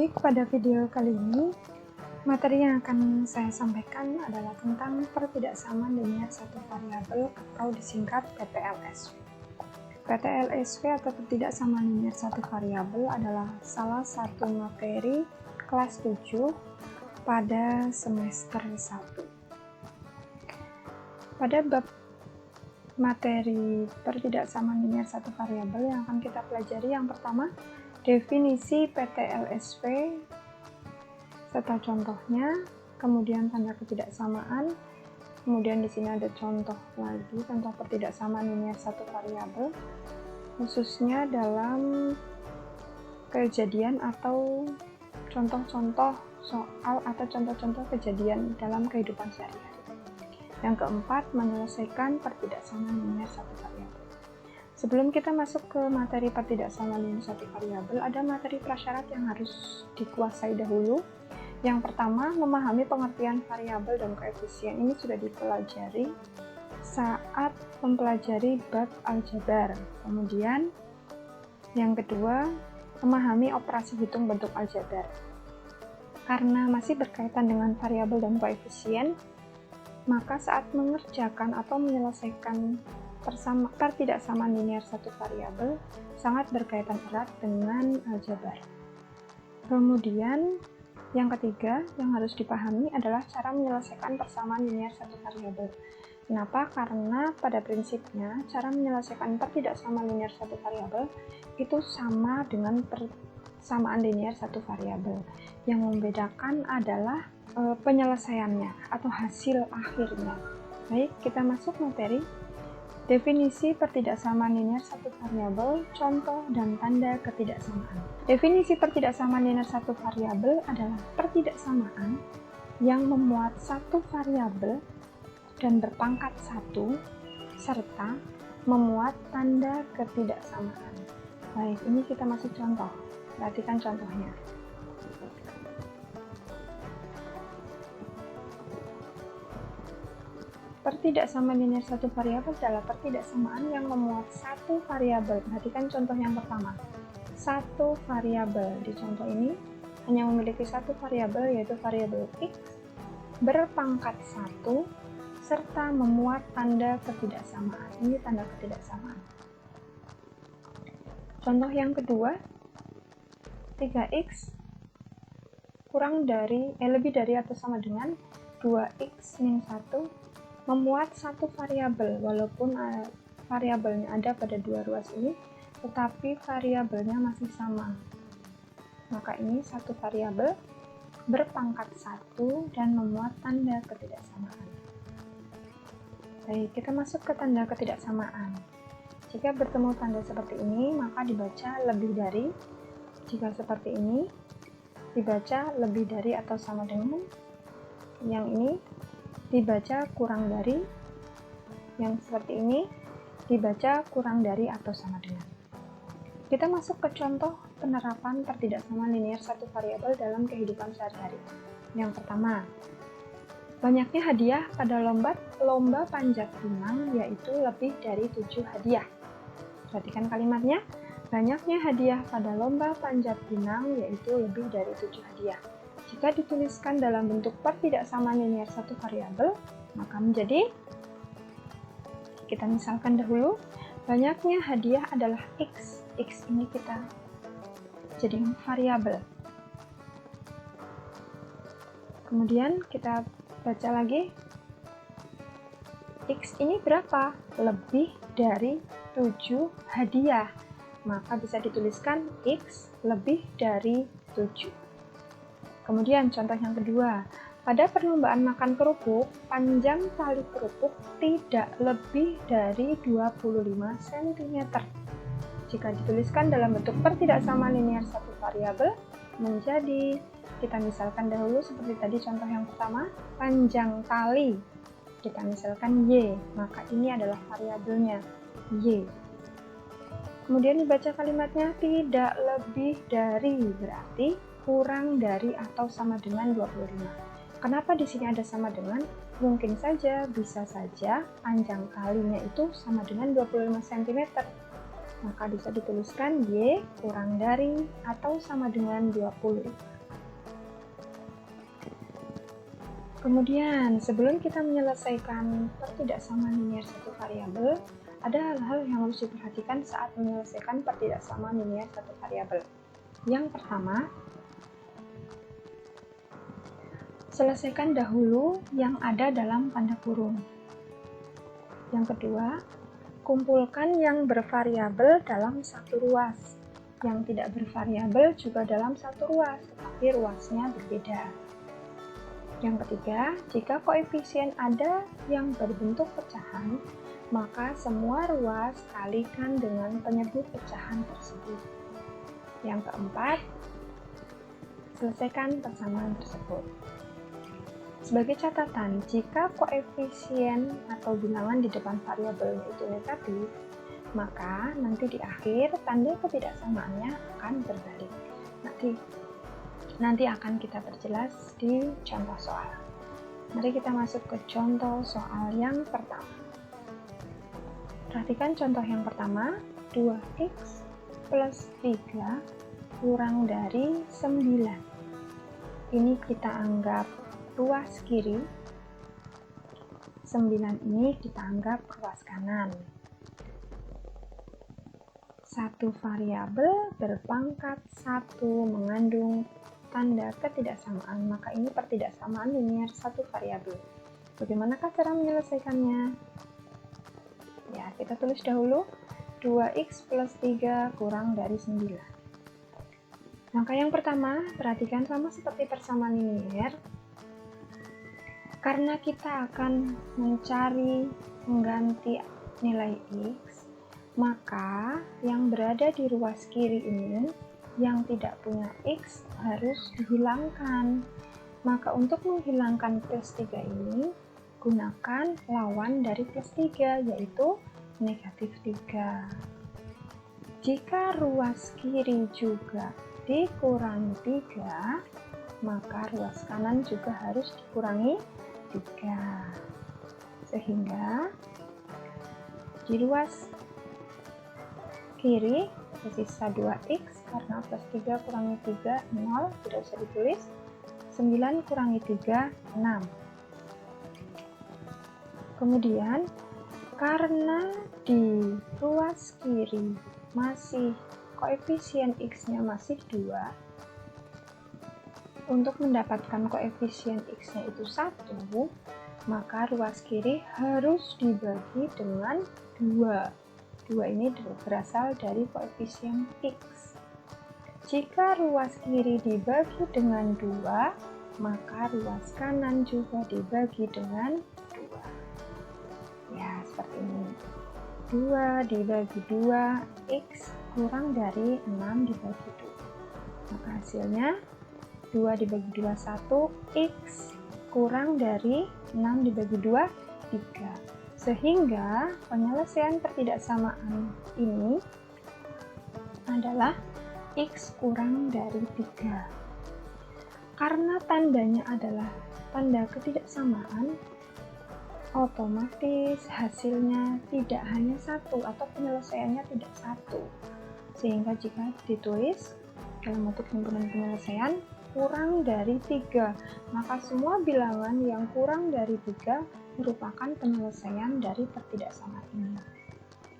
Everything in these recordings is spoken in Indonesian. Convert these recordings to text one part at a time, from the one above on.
Baik, pada video kali ini, materi yang akan saya sampaikan adalah tentang pertidaksamaan linier satu variabel atau disingkat PTLSV. PTLSV atau pertidaksamaan linier satu variabel adalah salah satu materi kelas 7 pada semester 1. Pada bab materi pertidaksamaan linier satu variabel yang akan kita pelajari, yang pertama, definisi PTLSV serta contohnya, kemudian tanda ketidaksamaan, kemudian di sini ada contoh lagi, contoh pertidaksamaan linier satu variabel, khususnya dalam kejadian atau contoh-contoh soal atau contoh-contoh kejadian dalam kehidupan sehari-hari. Yang keempat, menyelesaikan pertidaksamaan linier satu variabel. Sebelum kita masuk ke materi pertidaksamaan linier satu variabel, ada materi prasyarat yang harus dikuasai dahulu. Yang pertama, memahami pengertian variabel dan koefisien. Ini sudah dipelajari saat mempelajari bab aljabar. Kemudian, yang kedua, memahami operasi hitung bentuk aljabar. Karena masih berkaitan dengan variabel dan koefisien, maka saat mengerjakan atau menyelesaikan pertidaksamaan linier satu variabel sangat berkaitan erat dengan aljabar. Kemudian yang ketiga yang harus dipahami adalah cara menyelesaikan persamaan linier satu variabel. Kenapa? Karena pada prinsipnya cara menyelesaikan pertidaksamaan linier satu variabel itu sama dengan persamaan linier satu variabel. Yang membedakan adalah penyelesaiannya atau hasil akhirnya. Baik, kita masuk materi. Definisi pertidaksamaan linier satu variabel, contoh dan tanda ketidaksamaan. Definisi pertidaksamaan linier satu variabel adalah pertidaksamaan yang memuat satu variabel dan berpangkat 1 serta memuat tanda ketidaksamaan. Baik, ini kita masuk contoh. Perhatikan contohnya. Pertidaksamaan linier satu variabel adalah pertidaksamaan yang memuat satu variabel. Perhatikan contoh yang pertama. Satu variabel. Di contoh ini hanya memiliki satu variabel, yaitu variabel X berpangkat 1 serta memuat tanda ketidaksamaan. Ini tanda ketidaksamaan. Contoh yang kedua, 3x kurang dari lebih dari atau sama dengan 2x min 1 memuat satu variabel, walaupun variabelnya ada pada dua ruas ini, tetapi variabelnya masih sama. Maka ini satu variabel berpangkat 1 dan memuat tanda ketidaksamaan. Baik, kita masuk ke tanda ketidaksamaan. Jika bertemu tanda seperti ini, maka dibaca lebih dari. Jika seperti ini, dibaca lebih dari atau sama dengan. Yang ini dibaca kurang dari, yang seperti ini dibaca kurang dari atau sama dengan. Kita masuk ke contoh penerapan pertidaksamaan linier satu variabel dalam kehidupan sehari-hari. Yang pertama, banyaknya hadiah pada lomba panjat pinang, yaitu lebih dari 7 hadiah. Perhatikan kalimatnya, banyaknya hadiah pada lomba panjat pinang, yaitu lebih dari 7 hadiah. Jika dituliskan dalam bentuk pertidaksamaan linier satu variabel, maka menjadi, kita misalkan dahulu, banyaknya hadiah adalah X. X ini kita jadikan variabel. Kemudian kita baca lagi, X ini berapa? Lebih dari 7 hadiah. Maka bisa dituliskan X lebih dari 7. Kemudian contoh yang kedua, pada perlombaan makan kerupuk, panjang tali kerupuk tidak lebih dari 25 cm. Jika dituliskan dalam bentuk pertidaksamaan linier satu variabel, menjadi, kita misalkan dahulu seperti tadi contoh yang pertama, panjang tali, kita misalkan Y, maka ini adalah variabelnya, Y. Kemudian dibaca kalimatnya tidak lebih dari, berarti kurang dari atau sama dengan 25. Kenapa di sini ada sama dengan? Mungkin saja, bisa saja panjang talinya itu sama dengan 25 cm. Maka bisa dituliskan Y kurang dari atau sama dengan 25. Kemudian, sebelum kita menyelesaikan pertidaksamaan linier satu variabel, ada hal-hal yang harus diperhatikan saat menyelesaikan pertidaksamaan linier satu variabel. Yang pertama, selesaikan dahulu yang ada dalam tanda kurung. Yang kedua, kumpulkan yang bervariabel dalam satu ruas. Yang tidak bervariabel juga dalam satu ruas, tetapi ruasnya berbeda. Yang ketiga, jika koefisien ada yang berbentuk pecahan, maka semua ruas kalikan dengan penyebut pecahan tersebut. Yang keempat, selesaikan persamaan tersebut. Sebagai catatan, jika koefisien atau bilangan di depan variabelnya itu negatif, maka nanti di akhir tanda ketidaksamaannya akan berbalik. Nanti akan kita perjelas di contoh soal. Mari kita masuk ke contoh soal yang pertama. Perhatikan contoh yang pertama, 2x plus 3 kurang dari 9. Ini kita anggap ruas kiri, 9 ini kita anggap ruas kanan. Satu variabel berpangkat 1 mengandung tanda ketidaksamaan, maka ini pertidaksamaan linier satu variabel. Bagaimanakah cara menyelesaikannya? Ya, kita tulis dahulu 2x plus 3 kurang dari 9. Langkah yang pertama, perhatikan sama seperti persamaan linier. Karena kita akan mencari mengganti nilai x, maka yang berada di ruas kiri ini yang tidak punya x harus dihilangkan. Maka untuk menghilangkan plus 3 ini, gunakan lawan dari plus 3, yaitu negatif 3. Jika ruas kiri juga dikurangi 3, maka ruas kanan juga harus dikurangi 3. Sehingga di ruas kiri tersisa 2x, karena plus 3 kurangi 3, 0, tidak usah ditulis. 9 kurangi 3, 6. Kemudian, karena di ruas kiri masih koefisien x-nya masih 2, untuk mendapatkan koefisien x-nya itu 1, maka ruas kiri harus dibagi dengan 2. 2 ini berasal dari koefisien x. Jika ruas kiri dibagi dengan 2, maka ruas kanan juga dibagi dengan 2. Ya, seperti ini. 2 dibagi 2, x kurang dari 6 dibagi 2. Maka hasilnya 2 dibagi 2, 1, x kurang dari 6 dibagi 2, 3. Sehingga penyelesaian pertidaksamaan ini adalah x kurang dari 3. Karena tandanya adalah tanda ketidaksamaan, otomatis hasilnya tidak hanya 1 atau penyelesaiannya tidak 1. Sehingga jika ditulis dalam bentuk himpunan penyelesaian kurang dari 3, maka semua bilangan yang kurang dari 3 merupakan penyelesaian dari pertidaksamaan ini.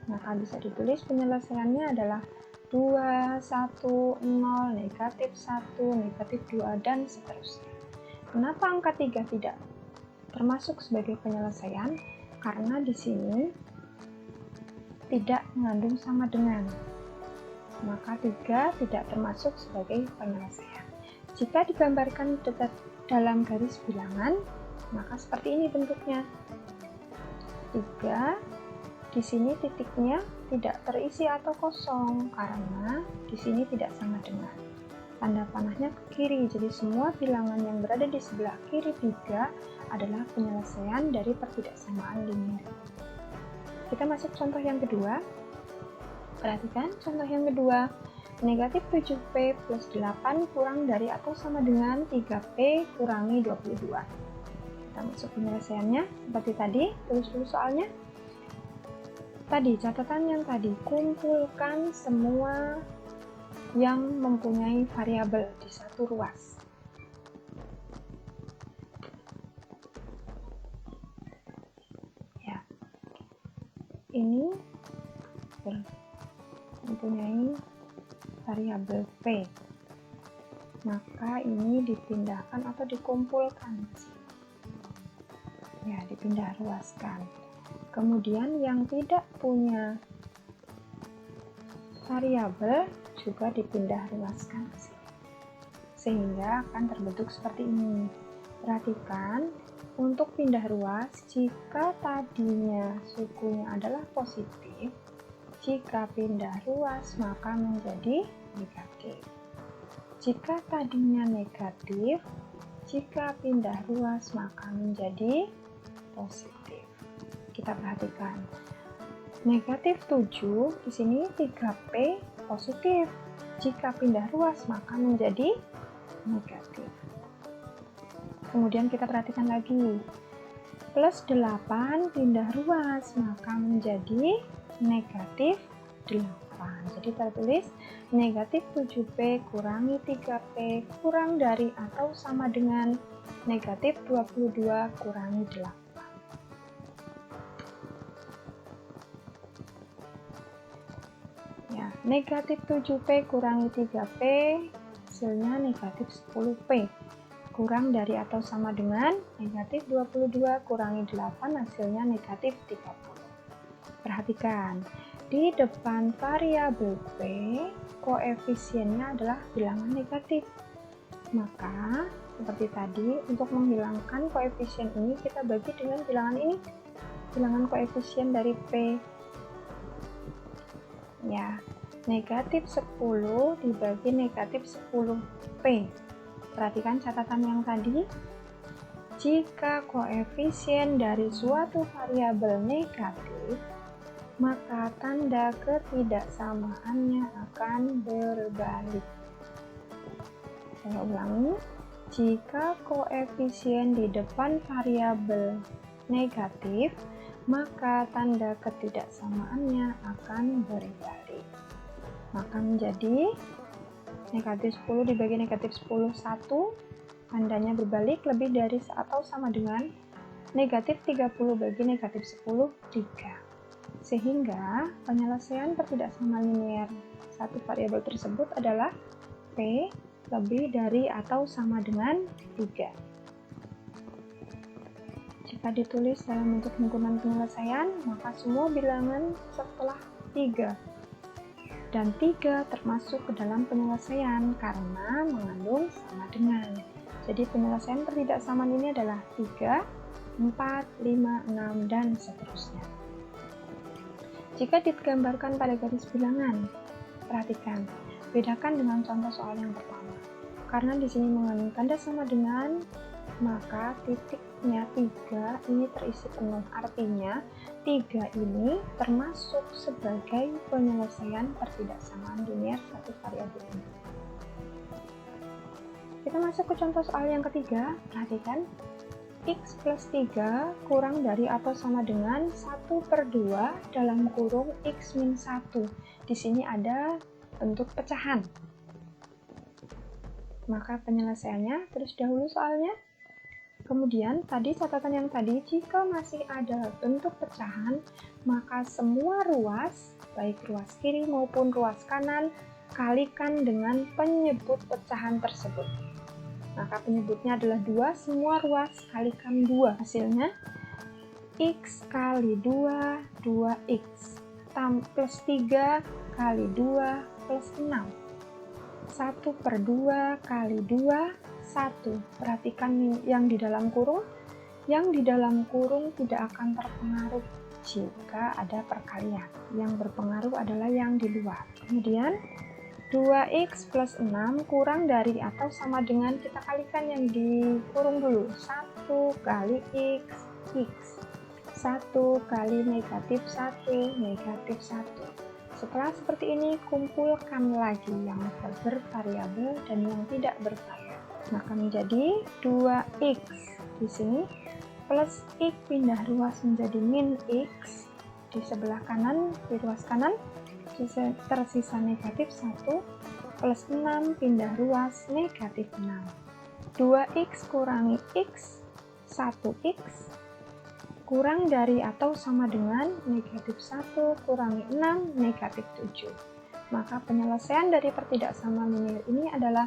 Maka bisa ditulis penyelesaiannya adalah 2, 1, 0, negatif 1, negatif 2, dan seterusnya. Kenapa angka 3 tidak termasuk sebagai penyelesaian? Karena di sini tidak mengandung sama dengan. Maka 3 tidak termasuk sebagai penyelesaian. Jika digambarkan dalam garis bilangan, maka seperti ini bentuknya. 3, di sini titiknya tidak terisi atau kosong karena di sini tidak sama dengan. Tanda panahnya ke kiri, jadi semua bilangan yang berada di sebelah kiri 3 adalah penyelesaian dari pertidaksamaan linier. Kita masuk contoh yang kedua. Perhatikan contoh yang kedua. Negatif 7p plus 8 kurang dari atau sama dengan 3p kurangi 22. Kita masuk penyelesaiannya seperti tadi, tulis dulu soalnya. Tadi, catatan yang tadi, kumpulkan semua yang mempunyai variabel di satu ruas. ini mempunyai variabel P, maka ini dipindahkan atau dikumpulkan. Ya, dipindah ruaskan. Kemudian yang tidak punya variabel juga dipindah ruaskan sehingga akan terbentuk seperti ini. Perhatikan, untuk pindah ruas, jika tadinya sukunya adalah positif, jika pindah ruas maka menjadi negatif. Jika tadinya negatif, jika pindah ruas maka menjadi positif. Kita perhatikan. Negatif 7, di sini 3P positif. Jika pindah ruas maka menjadi negatif. Kemudian kita perhatikan lagi. Plus 8 pindah ruas maka menjadi negatif 8. Jadi tertulis negatif 7P kurangi 3P kurang dari atau sama dengan negatif 22 kurangi 8. Ya, negatif 7P kurangi 3P hasilnya negatif 10P kurang dari atau sama dengan negatif 22 kurangi 8 hasilnya negatif 30. Perhatikan, di depan variabel P koefisiennya adalah bilangan negatif. Maka seperti tadi, untuk menghilangkan koefisien ini kita bagi dengan bilangan ini, bilangan koefisien dari P. Ya, negatif 10 dibagi negatif 10P. Perhatikan catatan yang tadi. Jika koefisien dari suatu variabel negatif, maka tanda ketidaksamaannya akan berbalik. Saya ulangi, jika koefisien di depan variabel negatif, maka tanda ketidaksamaannya akan berbalik. Maka menjadi negatif 10 dibagi negatif 10, 1, tandanya berbalik, lebih dari atau sama dengan negatif 30 bagi negatif 10, 3. Sehingga penyelesaian ketidaksamaan linear satu variabel tersebut adalah P lebih dari atau sama dengan 3. Jika ditulis dalam bentuk himpunan penyelesaian, maka semua bilangan setelah 3 dan 3 termasuk ke dalam penyelesaian karena mengandung sama dengan. Jadi penyelesaian ketidaksamaan ini adalah 3, 4, 5, 6, dan seterusnya. Jika digambarkan pada garis bilangan, perhatikan, bedakan dengan contoh soal yang pertama. Karena di sini mengandung tanda sama dengan, maka titiknya 3 ini terisi penuh. Artinya 3 ini termasuk sebagai penyelesaian ketidaksamaan linear satu variabel ini. Kita masuk ke contoh soal yang ketiga. Perhatikan, X plus 3 kurang dari atau sama dengan 1/2 dalam kurung X min 1. Di sini ada bentuk pecahan. Maka penyelesaiannya terus dahulu soalnya. Kemudian tadi catatan yang tadi, jika masih ada bentuk pecahan, maka semua ruas, baik ruas kiri maupun ruas kanan, kalikan dengan penyebut pecahan tersebut. Maka penyebutnya adalah 2, semua ruas kalikan 2. Hasilnya X kali 2, 2X plus 3 kali 2 plus 6. 1/2 kali 2, 1. Perhatikan yang di dalam kurung. Yang di dalam kurung tidak akan terpengaruh jika ada perkalian. Yang berpengaruh adalah yang di luar. Kemudian 2X plus 6 kurang dari atau sama dengan, kita kalikan yang di kurung dulu. 1 kali X, X. 1 kali negatif 1, negatif 1. Setelah seperti ini, kumpulkan lagi yang bervariabel dan yang tidak bervariabel. Maka menjadi 2X di sini plus X pindah ruas menjadi min X. Di sebelah kanan, di ruas kanan, tersisa negatif 1 plus 6 pindah ruas negatif 6. 2X kurangi X, 1X kurang dari atau sama dengan negatif 1 kurangi 6 negatif 7. Maka penyelesaian dari pertidaksamaan linear ini adalah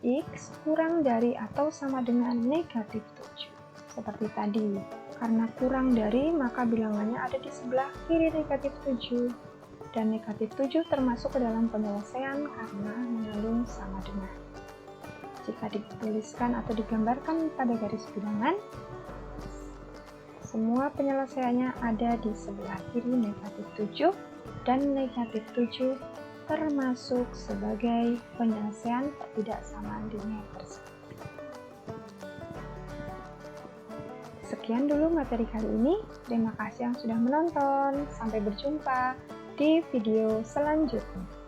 X kurang dari atau sama dengan negatif 7. Seperti tadi, karena kurang dari maka bilangannya ada di sebelah kiri negatif 7. Dan negatif 7 termasuk ke dalam penyelesaian karena mengandung sama dengan. Jika dituliskan atau digambarkan pada garis bilangan, semua penyelesaiannya ada di sebelah kiri negatif 7 dan negatif 7 termasuk sebagai penyelesaian pertidaksamaan linear tersebut. Sekian dulu materi kali ini. Terima kasih yang sudah menonton. Sampai berjumpa di video selanjutnya.